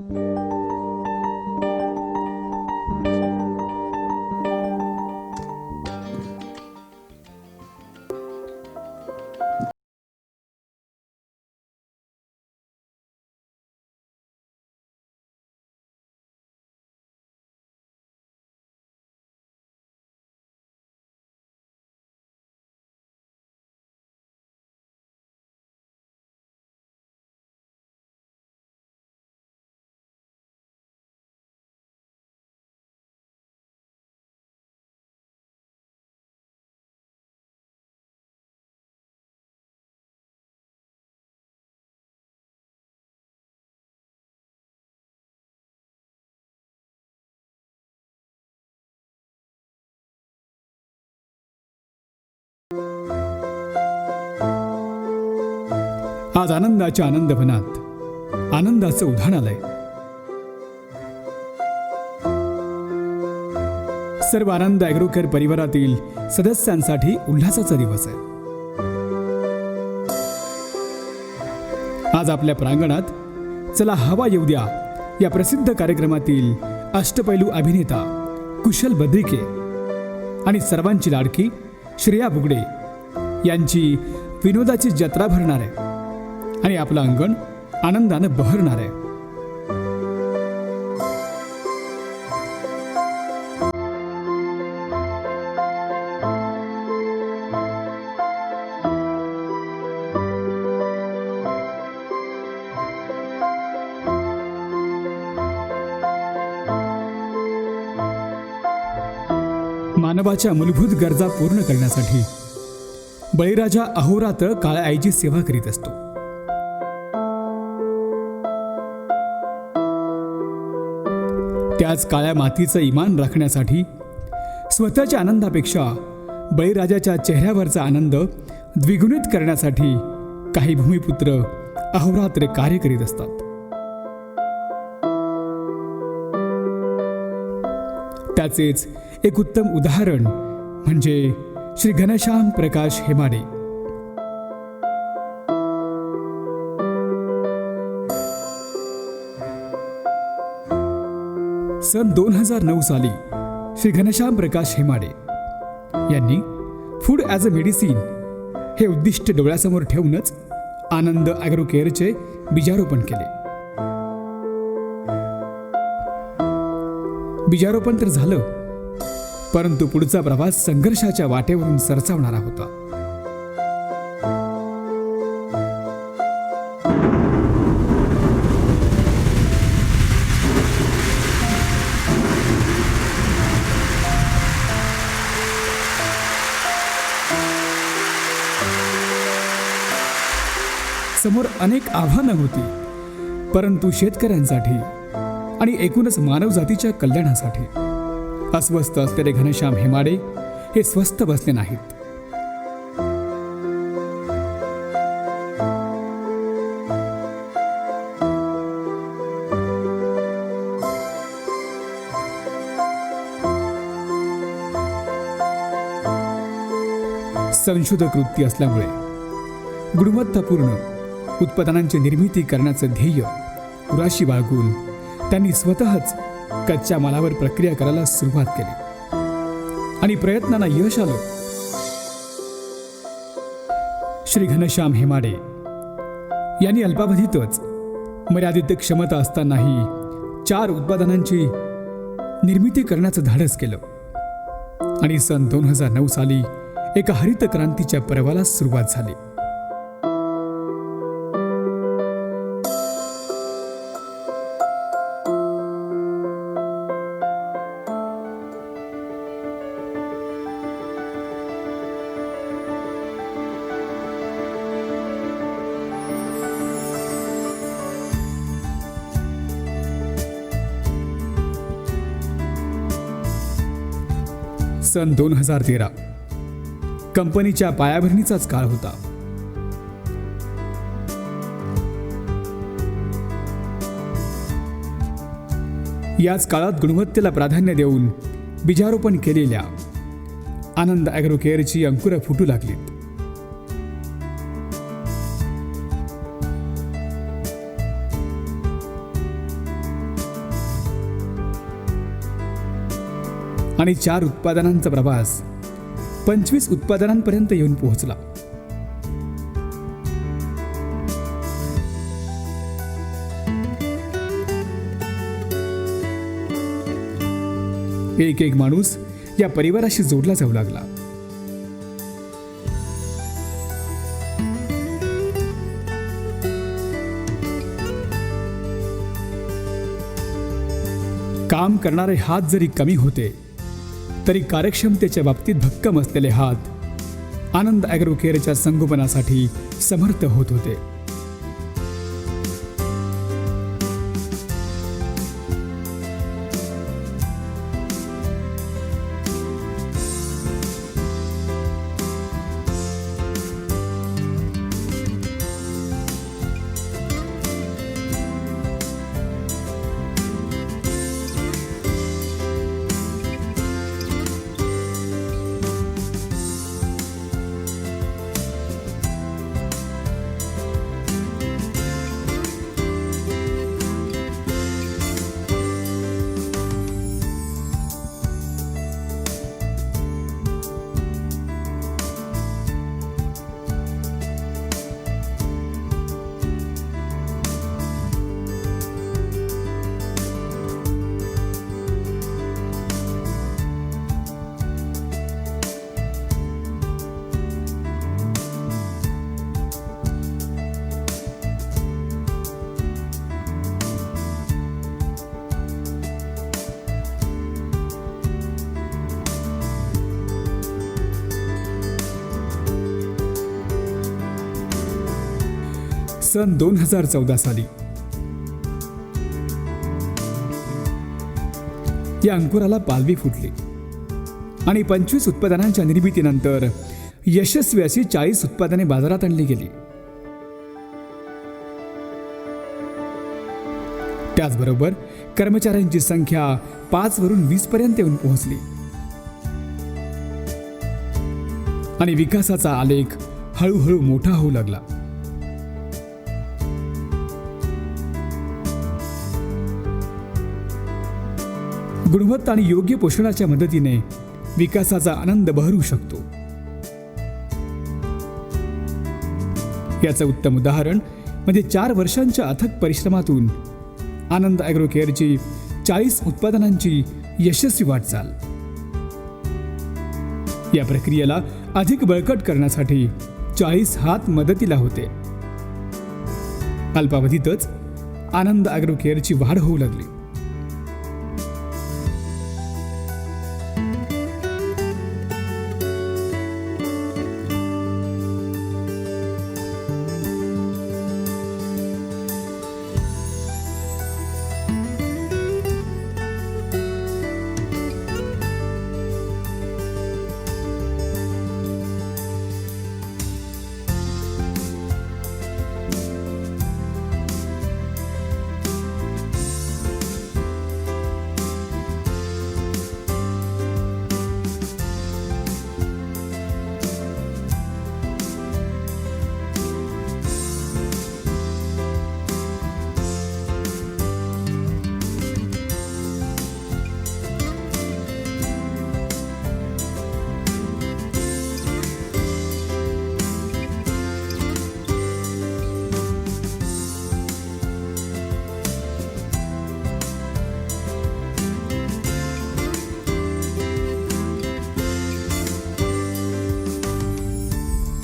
आज आनंदाच्या आनंदवनात आनंदाचं उधाण आलंय. सर्व आनंद ॲग्रोकेअर परिवारातील सदस्यांसाठी उल्हासाचा दिवस आहे. आज आपल्या प्रांगणात चला हवा येऊ द्या या प्रसिद्ध कार्यक्रमातील अष्टपैलू अभिनेता कुशल बद्रिके आणि सर्वांची लाडकी श्रेया बुगडे यांची विनोदाची जत्रा भरणार आहे आणि आपलं अंगण आनंदानं बहरणार आहे. मानवाच्या मूलभूत गरजा पूर्ण करण्यासाठी बळीराजा अहोरात्र काळ्या आईची सेवा करीत असतो. त्याच काळ्या मातीचं इमान राखण्यासाठी स्वतःच्या आनंदापेक्षा बळीराजाच्या चेहऱ्यावरचा आनंद द्विगुणित करण्यासाठी काही भूमिपुत्र अहोरात्र कार्य करीत असतात. त्याचेच एक उत्तम उदाहरण म्हणजे श्री घनश्याम प्रकाश हेमाडे. सन 2009 साली श्री घनश्याम प्रकाश हेमाडे यांनी फूड ॲज अ मेडिसिन हे उद्दिष्ट डोळ्यासमोर ठेवूनच आनंद ॲग्रोकेअरचे बीजारोपण केले. बीजारोपण तर झालं, परंतु पुढचा प्रवास संघर्षाच्या वाटेवरून सरसावणारा होता. समोर अनेक आव्हानं होती, परंतु शेतकऱ्यांसाठी आणि एकूणच मानवजातीच्या कल्याणासाठी अस्वस्थ असलेले घनश्याम हेमाडे हे स्वस्थ बसले नाहीत. संशोधक वृत्ती असल्यामुळे गुणवत्तापूर्ण उत्पादनांची निर्मिती करण्याचं ध्येय उराशी बाळगून त्यांनी स्वतःच कच्च्या मालावर प्रक्रिया करायला सुरुवात केली आणि प्रयत्नांना यश आलं. श्री घनश्याम हेमाडे यांनी अल्पावधीतच मर्यादित क्षमता असतानाही 4 उत्पादनांची निर्मिती करण्याचं धाडस केलं आणि सन 2009 साली एका हरित क्रांतीच्या पर्वाला सुरुवात झाली. सन 2013 कंपनीच्या पायाभरणीचाच काळ होता. याच काळात गुणवत्तेला प्राधान्य देऊन बीजारोपण केलेल्या आनंद ॲग्रोकेअरची अंकुरं फुटू लागलीत. आणि 4 उत्पादनांचा प्रवास 25 उत्पादनांपर्यंत येऊन पोहोचला. एक एक माणूस या परिवाराशी जोडला जाऊ लागला. काम करणारे हात जरी कमी होते तरी कार्यक्षमतेच्या बाबतीत भक्कम असलेले हात आनंद ॲग्रो केअरच्या संगोपनासाठी समर्थ होत होते. सन 2014 साली या अंकुराला पालवी फुटली आणि 25 उत्पादनांच्या निर्मितीनंतर यशस्वी अशी 40 उत्पादने बाजारात आणली गेली. त्याचबरोबर कर्मचाऱ्यांची संख्या 5 वरून 20 पर्यंत येऊन पोहोचली आणि विकासाचा आलेख हळूहळू मोठा होऊ लागला. गुणवत्ता आणि योग्य पोषणाच्या मदतीने विकासाचा आनंद बहरू शकतो. याचं उत्तम उदाहरण म्हणजे 4 वर्षांच्या अथक परिश्रमातून आनंद ॲग्रो केअरची 40 उत्पादनांची यशस्वी वाटचाल. या प्रक्रियेला अधिक बळकट करण्यासाठी 40 हात मदतीला होते. अल्पावधीतच आनंद ॲग्रो केअरची वाढ होऊ लागली.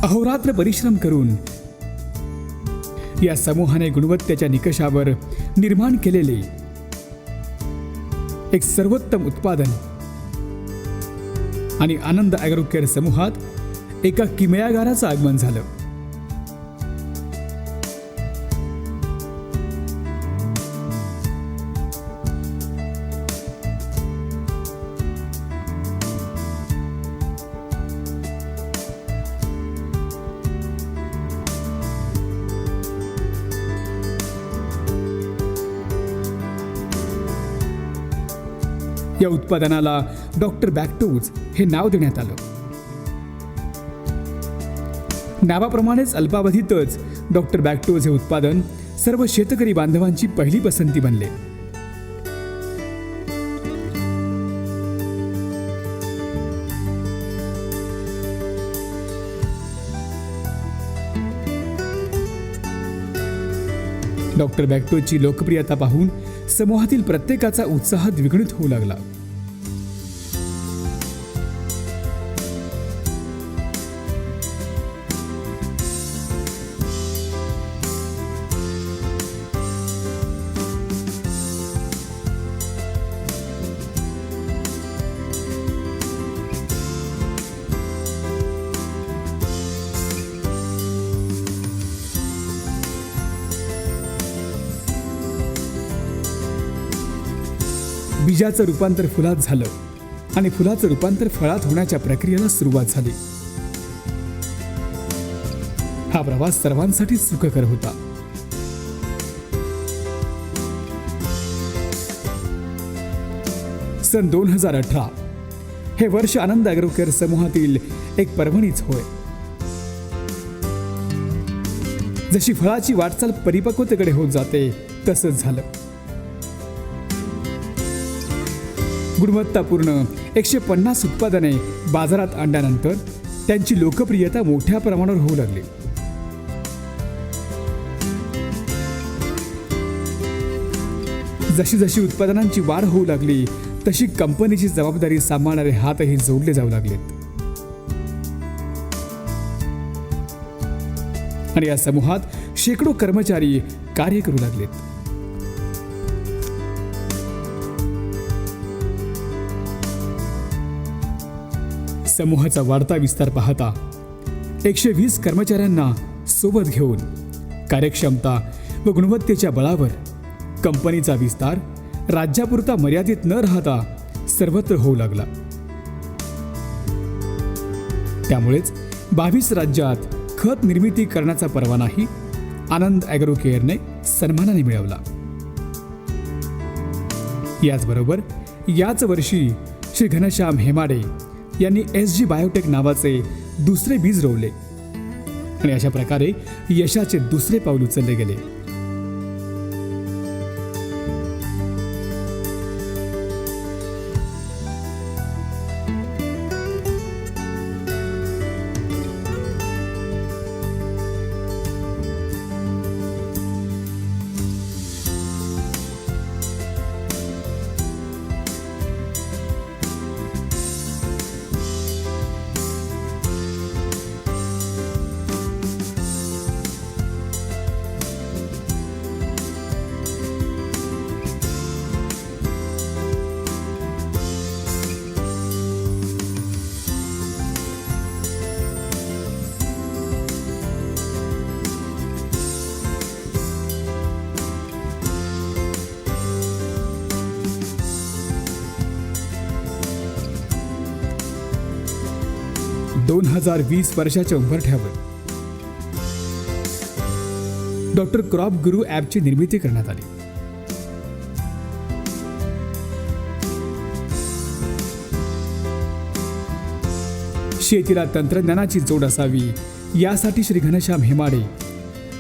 अहोरात्र परिश्रम करून या समूहाने गुणवत्तेच्या निकषावर निर्माण केलेले एक सर्वोत्तम उत्पादन आणि आनंद ॲग्रो केअर समूहात एका किमयागाराचं आगमन झालं. या उत्पादनाला डॉक्टर बॅक्टोज हे नाव देण्यात आलं. नावाप्रमाणेच अल्पावधीतच डॉक्टर बॅक्टोज हे उत्पादन सर्व शेतकरी बांधवांची पहिली पसंती बनले. डॉक्टर बॅक्टोची लोकप्रियता पाहून समूहातील प्रत्येकाचा उत्साह द्विगुणित होऊ लागला. बीजाचं रूपांतर फुलात झालं आणि फुलाचं रूपांतर फळात होण्याच्या प्रक्रियेला सुरुवात झाली. हा प्रवास सर्वांसाठी सुखकर होता. सन 2018 हे वर्ष आनंद ॲग्रोकेअर समूहातील एक पर्वणीच होय. जशी फळाची वाटचाल परिपक्वतेकडे होत जाते तसंच झालं. गुणवत्तापूर्ण 150 उत्पादने बाजारात आणल्यानंतर त्यांची लोकप्रियता मोठ्या प्रमाणावर होऊ लागली. जशी जशी उत्पादनांची वाढ होऊ लागली तशी कंपनीची जबाबदारी सांभाळणारे हातही जोडले जाऊ लागलेत. आणि या समूहात शेकडो कर्मचारी कार्य करू लागलेत. समूहाचा वाढता विस्तार पाहता 120 कर्मचाऱ्यांना सोबत घेऊन कार्यक्षमता व गुणवत्तेच्या बळावर कंपनीचा विस्तार राज्यापुरता मर्यादित न राहता सर्वत्र होऊ लागला. त्यामुळेच 22 राज्यात खत निर्मिती करण्याचा परवानाही आनंद ॲग्रोकेअरने सन्मानाने मिळवला. याचबरोबर याच वर्षी श्री घनश्याम हेमाडे यांनी SG बायोटेक नावाचे दुसरे बीज रोवले आणि अशा प्रकारे यशाचे दुसरे पाऊल उचलले गेले. दोन 2020 वर्षाच्या उंबरठ्यावर डॉक्टर क्रॉप गुरु ॲपची निर्मिती करण्यात आली. शेतीला तंत्रज्ञानाची जोड असावी यासाठी श्री घनश्याम हेमाडे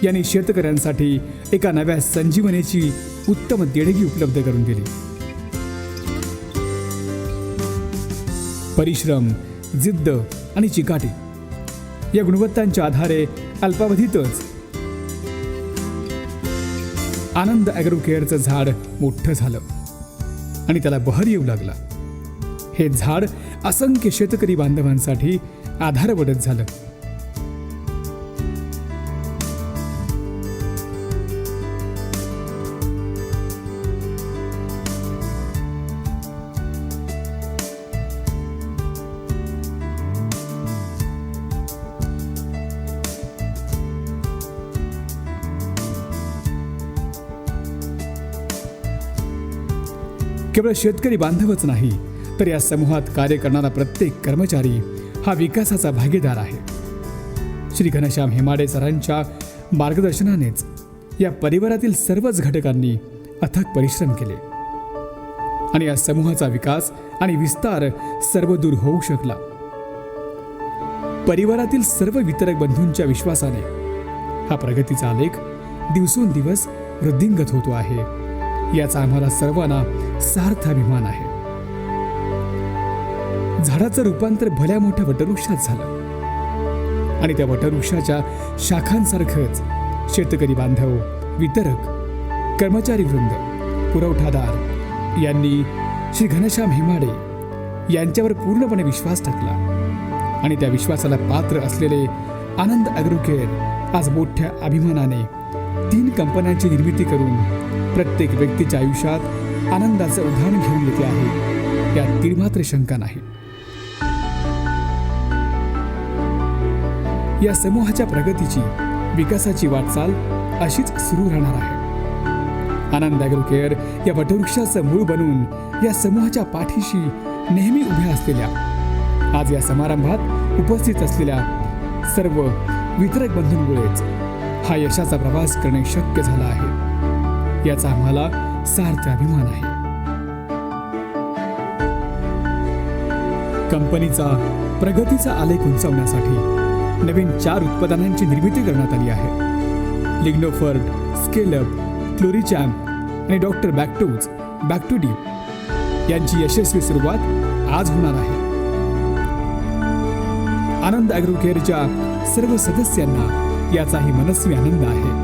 यांनी शेतकऱ्यांसाठी एका नव्या संजीवनीची उत्तम देणगी उपलब्ध करून दिली. परिश्रम, जिद्द आणि चिकाटी या गुणवत्तांच्या आधारे अल्पावधीतच आनंद ॲग्रोकेअरचं झाड मोठं झालं आणि त्याला बहर येऊ लागला. हे झाड असंख्य शेतकरी बांधवांसाठी आधार बनत झालं. केवळ शेतकरी बांधवच नाही तर या समूहात कार्य करणारा प्रत्येक कर्मचारी हा विकासाचा भागीदार आहे. श्री घनश्याम हेमाडे सरांच्या मार्गदर्शनानेच या परिवारातील सर्वच घटकांनी अथक परिश्रम केले आणि या समूहाचा विकास आणि विस्तार सर्वदूर होऊ शकला. परिवारातील सर्व वितरक बंधूंच्या विश्वासाने हा प्रगतीचा आलेख दिवसेंदिवस वृद्धिंगत होतो आहे. याचा आम्हाला सर्वांना सार्थ अभिमान आहे. झाडाचं रूपांतर भल्या मोठ्या वटवृक्षात झालं आणि त्या वटवृक्षाच्या शाखांसारखंच शेतकरी बांधव, वितरक कर्मचारी वृंद, पुरवठादार यांनी श्री घनश्याम हेमाडे यांच्यावर पूर्णपणे विश्वास टाकला आणि त्या विश्वासाला पात्र असलेले आनंद ॲग्रोकेअर आज मोठ्या अभिमानाने 3 कंपन्यांची निर्मिती करून प्रत्येक व्यक्तीच्या आयुष्यात आनंदाचं उधाण घेऊन येते आहे, यात तीळमात्र शंका नाही. या समूहाच्या प्रगतीची, विकासाची वाटचाल अशीच सुरू राहणार आहे. आनंद ॲग्रोकेअर या वटवृक्षाचं मूळ बनून या समूहाच्या पाठीशी नेहमी उभ्या असलेल्या, आज या समारंभात उपस्थित असलेल्या सर्व वितरक बंधूंमुळेच हा यशाचा प्रवास करणे शक्य झाला आहे, याचा आम्हाला सार्थ अभिमान आहे. कंपनीचा प्रगतीचा आलेख उंचावण्यासाठी नवीन 4 उत्पादनांची निर्मिती करण्यात आली आहे. लिग्नोफर्ड, स्केलअप, क्लोरीचॅम्प आणि डॉक्टर बॅक्टोज, बॅक्टोडीप यांची यशस्वी सुरुवात आज होणार आहे. आनंद ॲग्रोकेअरच्या सर्व सदस्यांना याचाही मनस्वी आनंद आहे.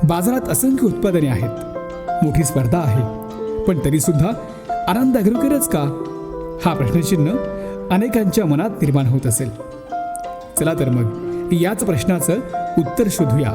बाजारात असंख्य उत्पादने आहेत, मोठी स्पर्धा आहे, पण तरी सुद्धा आनंद ॲग्रोकेअरच का, हा प्रश्नचिन्ह अनेकांच्या मनात निर्माण होत असेल. चला तर मग याच प्रश्नाचं उत्तर शोधूया.